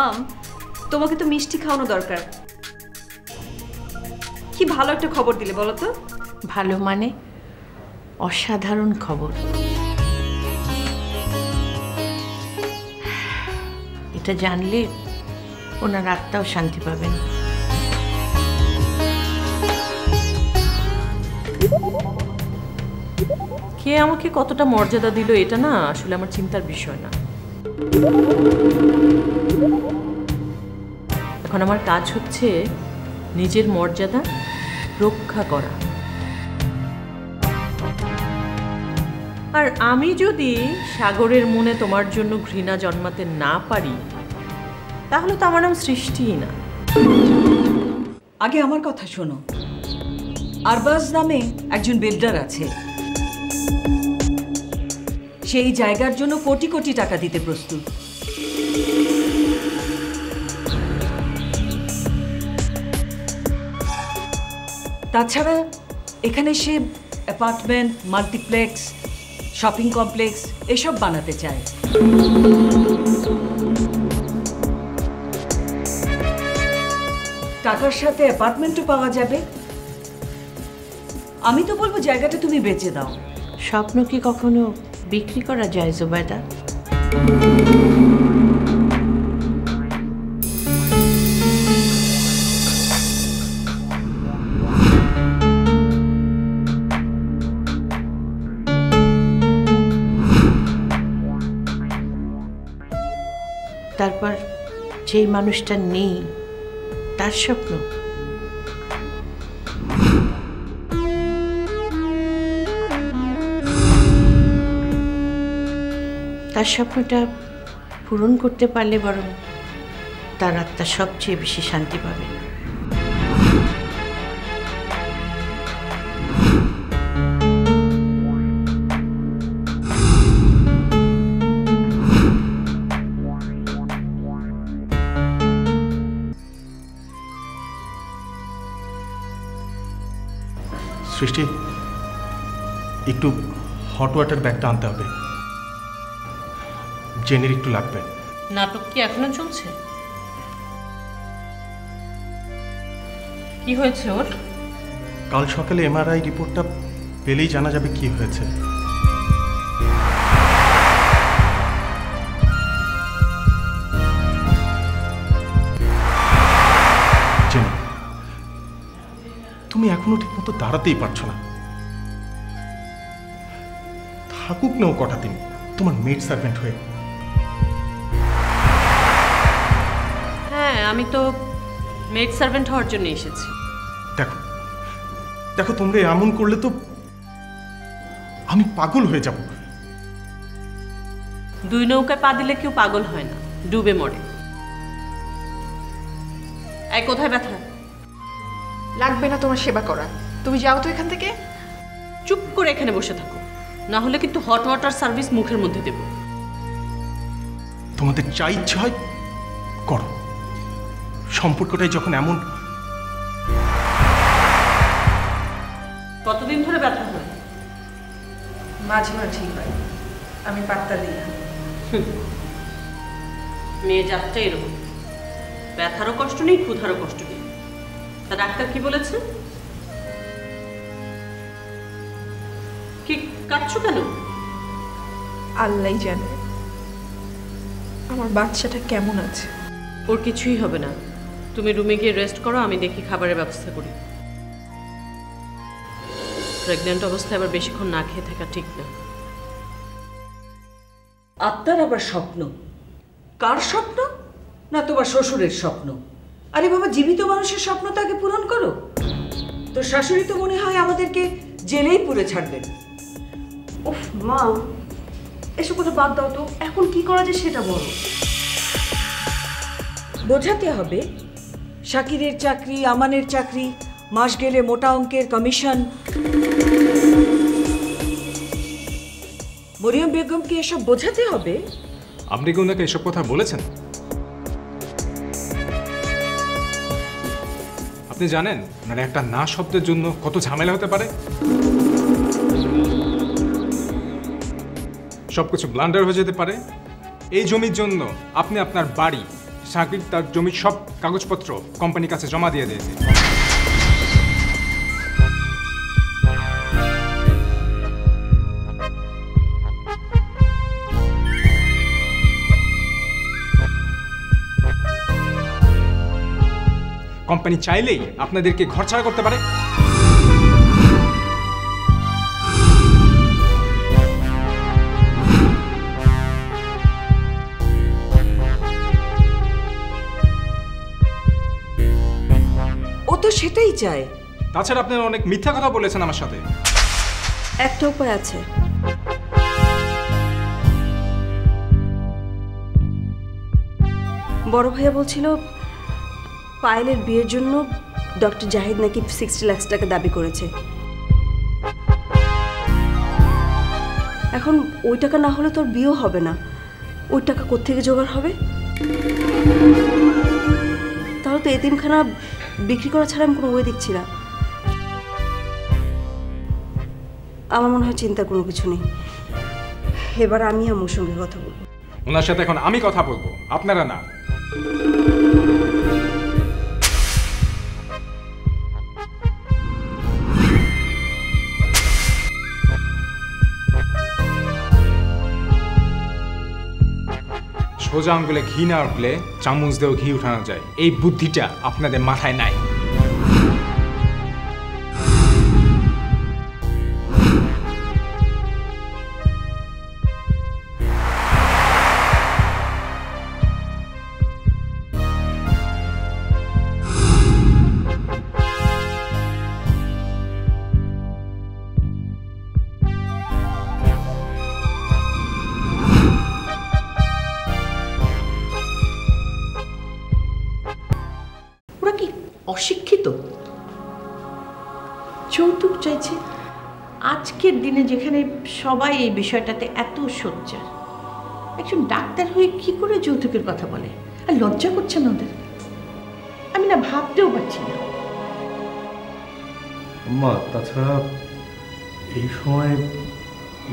মাম, তোমাকে তো মিষ্টি খাওয়ানো দরকার। কি ভালো একটা খবর দিলে বলো তো। ভালো মানে অসাধারণ খবর। এটা জানলে ওনার আত্মাও শান্তি পাবেন। কে আমাকে কতটা মর্যাদা দিল এটা না আসলে আমার চিন্তার বিষয় না। এখন আমার কাজ হচ্ছে নিজের মর্যাদা রক্ষা করা। আর আমি যদি সাগরের মনে তোমার জন্য ঘৃণা জন্মাতে না পারি তাহলে তো আমার নাম সৃষ্টিই না। আগে আমার কথা শোনো। আরবাজ নামে একজন বিল্ডার আছে, সেই জায়গার জন্য কোটি কোটি টাকা দিতে প্রস্তুত। তাছাড়া এখানে সে অ্যাপার্টমেন্ট, মাল্টিপ্লেক্স, শপিং কমপ্লেক্স এসব বানাতে চায়। টাকার সাথে অ্যাপার্টমেন্টও পাওয়া যাবে। আমি তো বলবো জায়গাটা তুমি বেচে দাও। স্বপ্ন কি কখনো বিক্রি করা যায় জুবাইদা? তারপর যেই মানুষটা নেই তার স্বপ্ন, তার স্বপ্নটা পূরণ করতে পারলে বরং তার আত্মা সবচেয়ে বেশি শান্তি পাবে। সৃষ্টি, একটু হট ওয়াটার ব্যাগটা আনতে হবে, জেনির একটু লাগবে। নাটক কি এখনো চলছে? কি হয়েছে ওর? কাল সকালে এমআরআই রিপোর্টটা পেলেই জানা যাবে কি হয়েছে। জেনি, তুমি এখনো ঠিক মতো দাঁড়াতেই পারছো না। থাকুক নাও কটা দিন তোমার মেড সার্ভেন্ট হয়ে। হ্যাঁ, আমি তো মেড সার্ভেন্ট হওয়ার জন্য এসেছি। দেখো দেখো, তোমরা এমন করলে তো আমি পাগল হয়ে যাব। দুই নৌকায় পা দিলে কেউ পাগল হয় না, ডুবে মরে। এই কোথায় ব্যথা? লাগবে না তোমার সেবা করা, তুমি যাও তো এখান থেকে। চুপ করে এখানে বসে থাকো, না হলে কিন্তু হট ওয়াটার সার্ভিস মুখের মধ্যে দেব। তোমাদের যা ইচ্ছে হয় করো, সম্পর্কটাই যখন এমন। কতদিন ধরে ব্যথা হয়? মাঝে মাঝেই হয়, আমি পাত্তা দিই না। মেয়ে জাতটা এরকম, ব্যথারও কষ্ট নেই, ক্ষুধারও কষ্ট নেই। তা ডাক্তার কি বলেছে? কি কাঁদছো কেন? আল্লাহই জানে আমার বাচ্চাটা কেমন আছে। ওর কিছুই হবে না, তুমি রুমে গিয়ে রেস্ট করো, আমি দেখি খাবারের ব্যবস্থা করি। প্রেগন্যান্ট অবস্থায় আবার বেশিক্ষণ না খেয়ে থাকা ঠিক না। আত্মার আবার স্বপ্ন? কার স্বপ্ন? না তোমার শ্বশুরের স্বপ্ন? আরে বাবা, জীবিত মানুষের স্বপ্ন তো আগে পূরণ করো। তো শাশুড়ি তো মনে হয় আমাদেরকে জেলেই পুরে ছাড়বেন। উফ মা, এসব কথা বাদ দাও তো, এখন কি করা যায় সেটা বলো। বোঝাতে হবে শাকিরের চাকরি, আমানের চাকরি, মাস গেলে মোটা অঙ্কের কমিশন। মরিয়ম বেগমকে এসব বোঝাতে হবে। আপনি কি ওনাকে এসব কথা বলেছেন? আপনি জানেন মানে একটা না শব্দের জন্য কত ঝামেলা হতে পারে? সবকিছু ব্লান্ডার হয়ে যেতে পারে। এই জমির জন্য আপনি আপনার বাড়ি, সাকিব তার জমির সব কাগজপত্র কোম্পানির কাছে জমা দিয়ে দিয়েছে। কোম্পানি চাইলেই আপনাদেরকে ঘরছাড়া করতে পারে। ও তো সেটাই চায়। তাছাড়া আপনারা অনেক মিথ্যা কথা বলেছেন আমার সাথে। একটা উপায় আছে। বড় ভাইয়া বলছিল পায়েলের বিয়ের জন্য ডক্টর জাহিদ নাকি 60 লাখ টাকা দাবি করেছে। এখন ওই টাকা না হলে তোর বিয়েও হবে না। ওই টাকা কোত্থেকে জোগাড় হবে? তাহলে তো এতিমখানা বিক্রি করা ছাড়া আমি কোনো ওয়ে দেখছি না। আমার মনে হয় চিন্তার কোনো কিছু নেই। এবার আমি আমার সঙ্গে কথা বলবো। ওনার সাথে এখন আমি কথা বলবো, আপনারা না। সোজা আঙ্গুলে ঘি না উঠলে চামচ দিয়েও ঘি উঠানো যায়, এই বুদ্ধিটা আপনাদের মাথায় নাই। ওরা কি অশিক্ষিত? যৌতুক চাইছে আজকের দিনে, যেখানে সবাই এই বিষয়টাতে এত সোচ্চার। একজন ডাক্তার হয়ে কি করে যৌতুকের কথা বলে? আর লজ্জা করছে না ওদের? আমি না ভাবতেও পারছি না। আম্মা, তাছাড়া এই সময়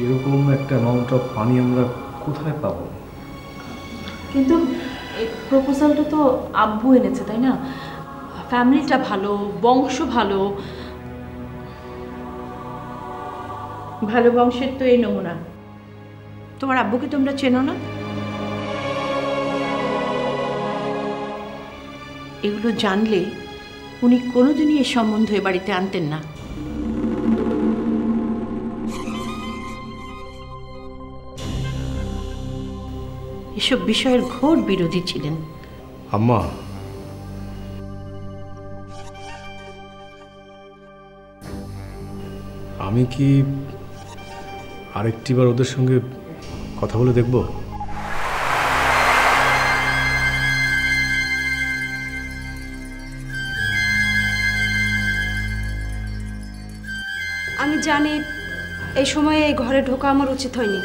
এরকম একটা অ্যামাউন্ট অফ মানি আমরা কোথায় পাবো? কিন্তু এই প্রপোজালটা তো আব্বু এনেছে, তাই না? ফ্যামিলিটা ভালো, বংশ ভালো। ভালো বংশের তো এই নমুনা। তোমার আব্বুকে তোমরা চেনো না? এগুলো জানলে উনি কোনোদিনই এ সম্বন্ধ এ বাড়িতে আনতেন না। এসব বিষয়ের ঘোর বিরোধী ছিলেন। আম্মা, আমি কি আরেকটিবার ওদের সঙ্গে কথা বলে দেখব? আমি জানি এই সময়ে এই ঘরে ঢোকা আমার উচিত হয়নি,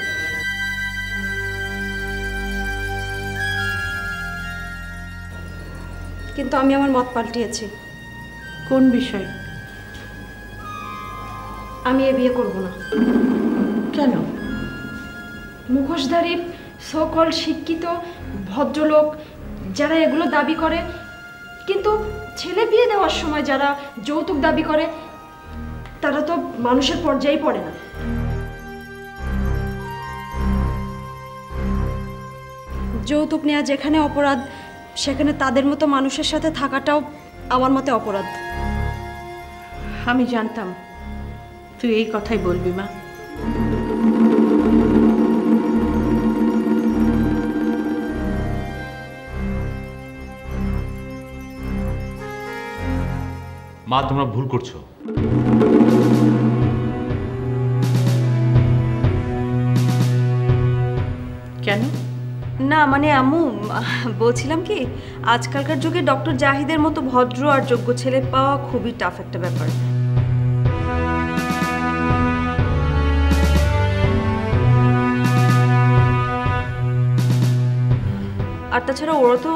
কিন্তু আমি আমার মত পাল্টিয়েছি। কোন বিষয়? আমি এ বিয়ে করব না। কেন? মুখোশধারী সকল শিক্ষিত ভদ্রলোক যারা এগুলো দাবি করে, কিন্তু ছেলে বিয়ে দেওয়ার সময় যারা যৌতুক দাবি করে তারা তো মানুষের পর্যায়ে পড়ে না। যৌতুক নেওয়া যেখানে অপরাধ, সেখানে তাদের মতো মানুষের সাথে থাকাটাও আমার মতে অপরাধ। আমি জানতাম তুই এই কথাই বলবি মা। মা, তোমরা ভুল করছো। কেন? না মানে আম্মু, বলছিলাম কি, আজকালকার যুগে ডক্টর জাহিদের মতো ভদ্র আর যোগ্য ছেলে পাওয়া খুবই টাফ একটা ব্যাপার। আর তাছাড়া ওরা তো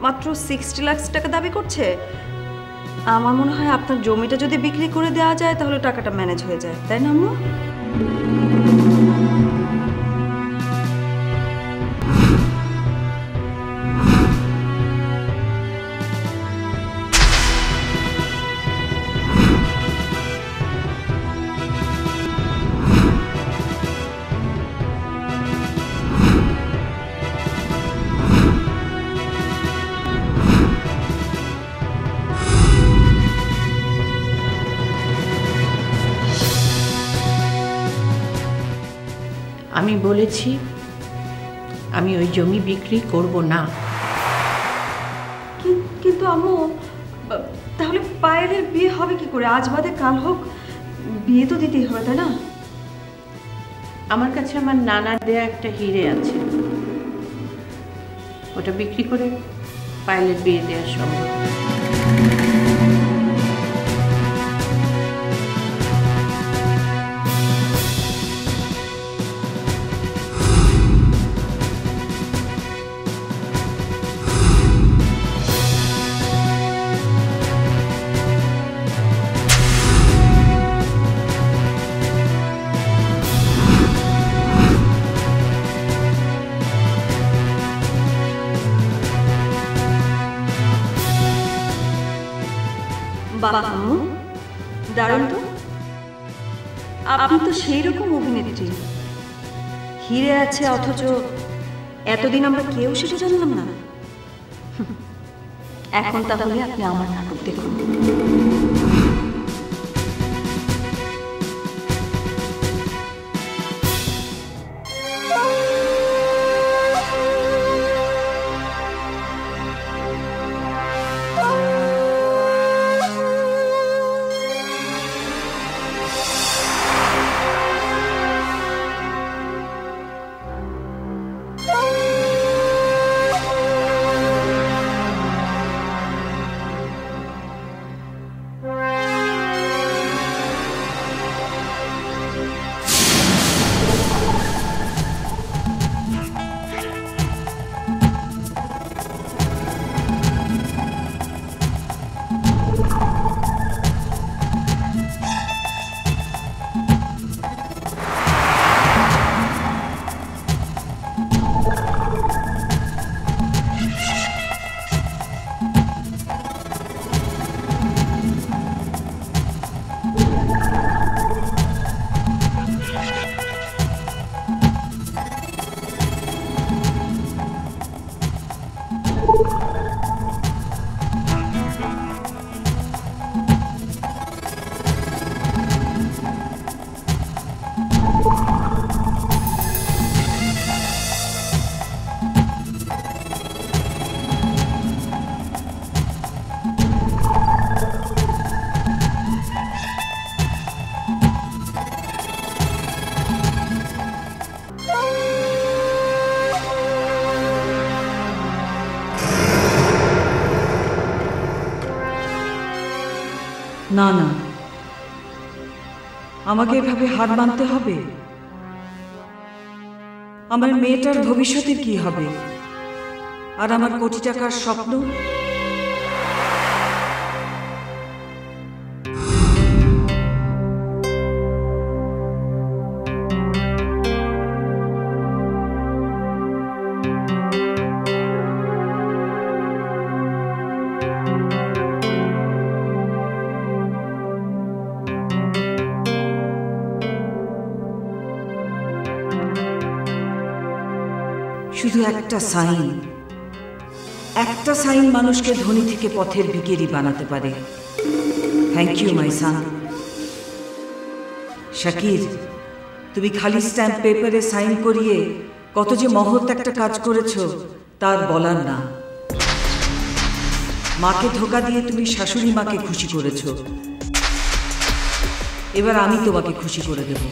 মাত্র 60 লাখ টাকা দাবি করছে। আমার মনে হয় আপনার জমিটা যদি বিক্রি করে দেওয়া যায় তাহলে টাকাটা ম্যানেজ হয়ে যায়, তাই না আম্মু? আমি বলেছি আমি ওই জমি বিক্রি করব না। কিন্তু আম্মু, তাহলে পায়েলের বিয়ে হবে কি করে? আজ বাদে কাল হোক, বিয়ে তো দিতেই হবে, তাই না? আমার কাছে আমার নানার দেয়া একটা হিরে আছে, ওটা বিক্রি করে পায়েলের বিয়ে দেওয়া সম্ভব। বাহ আম্মু, দারুণ তো। আপনি তো সেই রকম অভিনেত্রী। হিরে আছে অথচ এতদিন আমরা কেউ সেটা জানলাম না। এখন তাহলে আপনি আমার নাটক দেখুন। না না, আমাকে এভাবে হার মানতে হবে? আমার মেয়েটার ভবিষ্যতের কি হবে? আর আমার কোটি টাকার স্বপ্ন? শুধু একটা সাইন মানুষকে ধনী থেকে পথের ভিখারি বানাতে পারে। থ্যাংক ইউ মাই সান। শাকির, তুমি খালি স্ট্যাম্প পেপারে সাইন করিয়ে কত যে মহৎ একটা কাজ করেছো তার বলার না। মাকে ধোকা দিয়ে তুমি শাশুড়ি মাকে খুশি করেছো, এবার আমি তোমাকে খুশি করে দেব।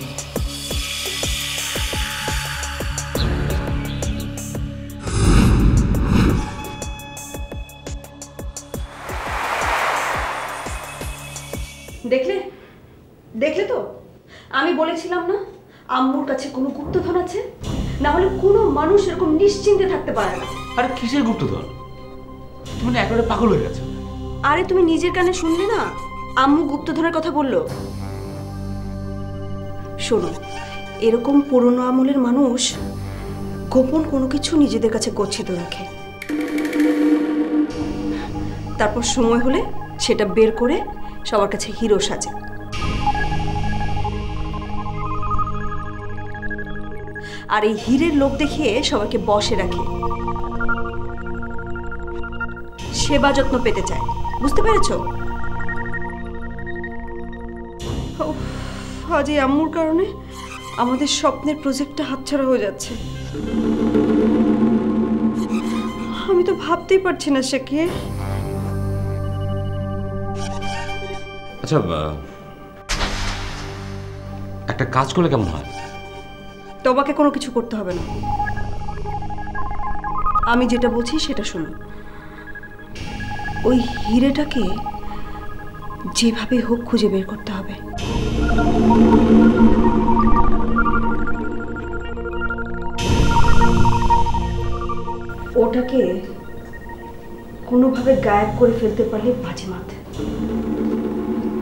দেখলে তো, আমি বলেছিলাম না আম্মুর কাছে কোনো গুপ্তধন আছে? না হলে কোনো মানুষ এরকম নিশ্চিন্তে থাকতে পারে না। আরে কিসের গুপ্তধন? তুমি না একেবারে পাগল হয়ে গেছো। আরে তুমি নিজের কানে শুনলে না, আম্মু গুপ্তধনের কথা বললো। শোনো, এরকম পুরনো আমলের মানুষ গোপন কোনো কিছু নিজেদের কাছে গচ্ছিত রাখে, তারপর সময় হলে সেটা বের করে সবার কাছে হিরো সাজে। আর এই হীরের লোভ দেখিয়ে সবাইকে বশে রাখে, সেবা যত্ন পেতে চায়। বুঝতে পেরেছো? আজ এই আম্মুর কারণে আমাদের স্বপ্নের প্রজেক্টটা হাতছাড়া হয়ে যাচ্ছে। আমি তো ভাবতেই পারছি না শাকির। আচ্ছা, একটা কাজ করলে কেমন হয়? তোমাকে কোনো কিছু করতে হবে না, আমি যেটা বলছি সেটা শোনো। ওই হিরেটাকে যেভাবে হোক খুঁজে বের করতে হবে। ওটাকে কোনোভাবে গায়েব করে ফেলতে পারলে বাজিমাত।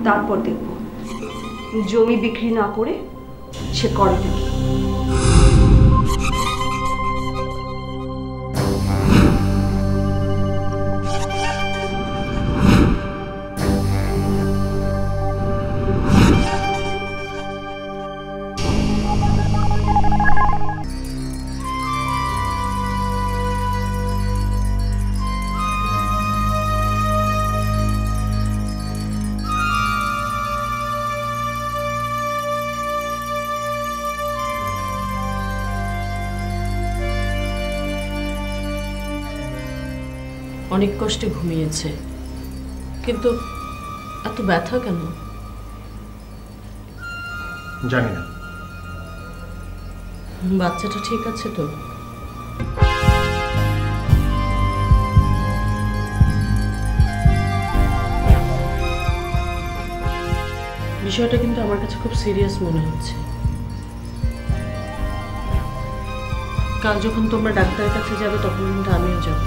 তারপর দেখব জমি বিক্রি না করে সে করেটা কি। অনেক কষ্টে ঘুমিয়েছে, কিন্তু এত ব্যথা কেন জানি না। বাচ্চাটা ঠিক আছে তো? বিষয়টা কিন্তু আমার কাছে খুব সিরিয়াস মনে হচ্ছে। কাল যখন তোমরা ডাক্তারের কাছে যাবে তখন কিন্তু আমিও যাব।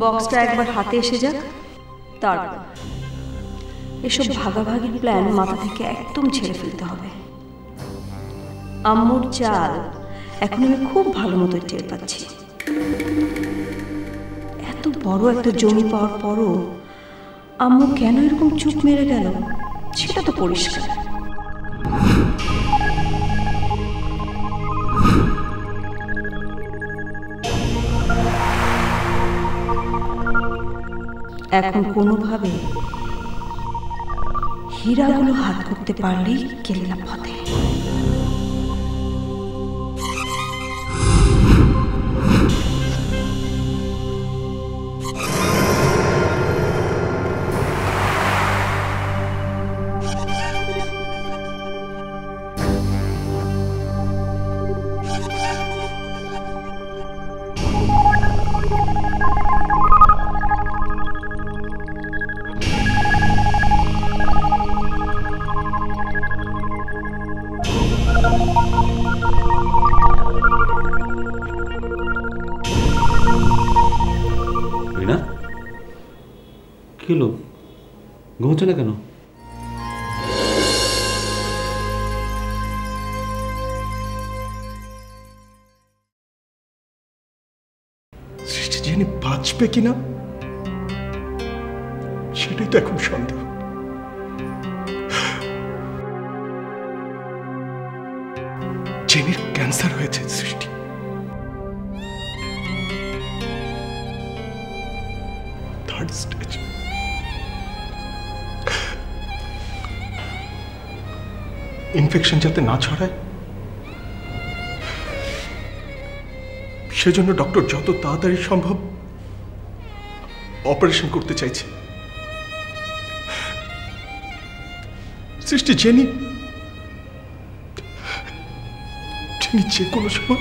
বক্সটা একবার হাতে এসে যাক, তারপর এসব ভাগাভাগি প্ল্যান মাথা থেকে একদম ছেড়ে ফেলতে হবে। আম্মুর চাল এখন আমি খুব ভালো মতো টের পাচ্ছি। এত বড় একটা জমি পাওয়ার পরও আম্মু কেন এরকম চুপ মেরে গেল সেটা তো পরিষ্কার। এখন কোনোভাবে হীরাগুলো হাত করতে পারলেই কেল্লা পথে। কি হলো, ঘুমোচ্ছে না কেন? সৃষ্টি জেনে বাঁচবে কিনা সেটাই তো এখন সন্দেহ। জেনির ক্যান্সার হয়েছে সৃষ্টি। Third stage. ইনফেকশন যাতে না ছড়ায় সেজন্য ডক্টর যত তাড়াতাড়ি সম্ভব অপারেশন করতে চাইছে। সৃষ্টি জেনি যে কোনো সময়